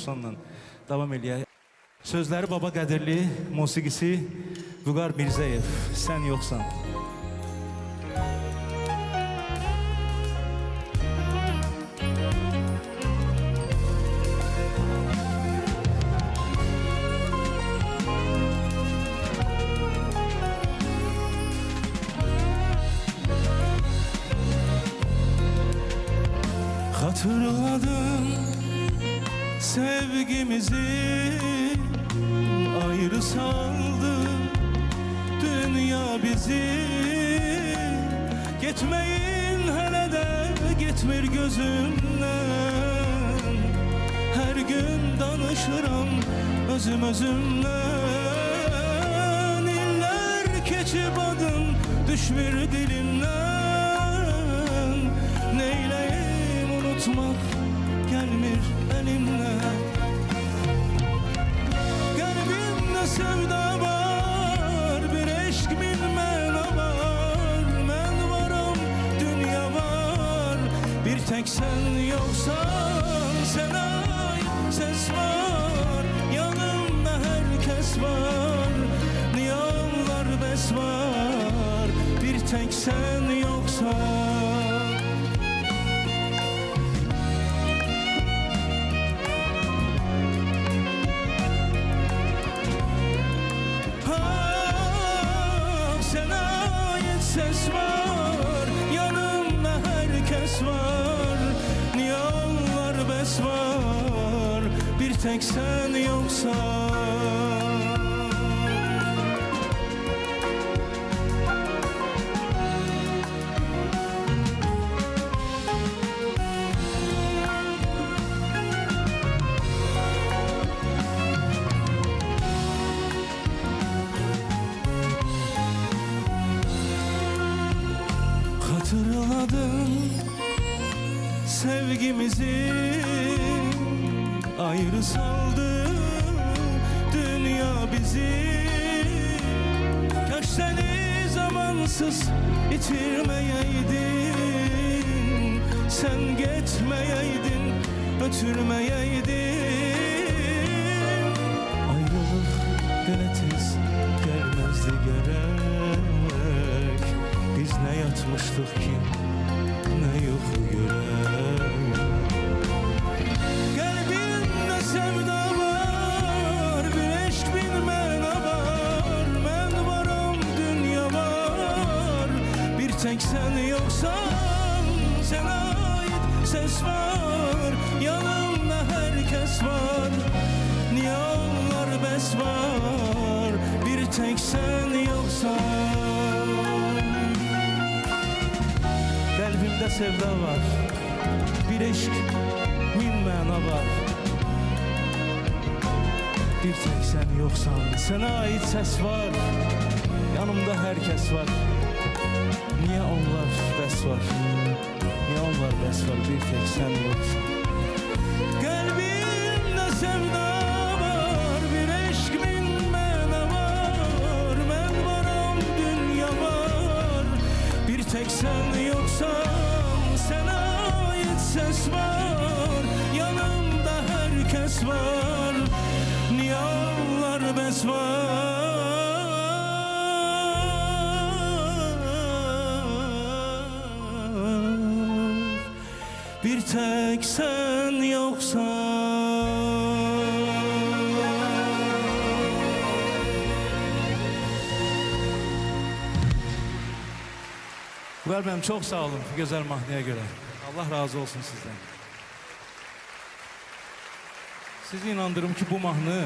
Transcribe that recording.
90'dan davam eləyək. Sözləri Baba Qədirli, musiqisi Vüqar Mirzəyev, Sən yoxsan. Hatırladım sevgimizi, ayrı saldı dünya bizi. Gitmeyin hele de gitmir gözümden. Her gün danışıram özüm özümden. İller keçip adım düşmür dilimden. Neyleyim unutmak gelmir elimden. Kalbimde sevda var, bir eşk bilmene var. Men varım, dünya var, bir tek sen yoksan. Sana ait ses var, yanımda herkes var. Niye onlar bes var, bir tek sen yoksan. Ses var, yanımda herkes var. Niye onlar bes var, bir tek sen yoksan. Hatırladım sevgimizi, ayrı saldı dünya bizi. Kaş seni zamansız itirmeyeydin. Sen gitmeyeydin, ötürmeyeydin. Ayrılık böyle tez gelmezdi gerek. Biz ne yatmıştık ki, ne yok yürek. Kalbimde sevda var, bir eşk bilmene var. Men varım, dünya var, bir tek sen yoksan. Sana ait ses var, yanımda herkes var. Niye onlar bes var, bir tek sen yoksan. Kalbimde sevda var, bir eşk min mana var. Bir tek sen yoksan. Sana ait ses var, yanımda herkes var. Niye onlar bes var, niye onlar bes var, bir tek sen yoksan. Kalbimde sevda var, bir eşk min mana var. Men varım, dünya var, bir tek sen yoksan. Sana ait ses var, yanımda herkes var. Niye onlar bes var, bir tek sen yoksan. Vüqar bəyim, çox sağ olun gözəl mahnıya görə. Allah razı olsun sizdən. Sizi inandırım ki, bu mahnı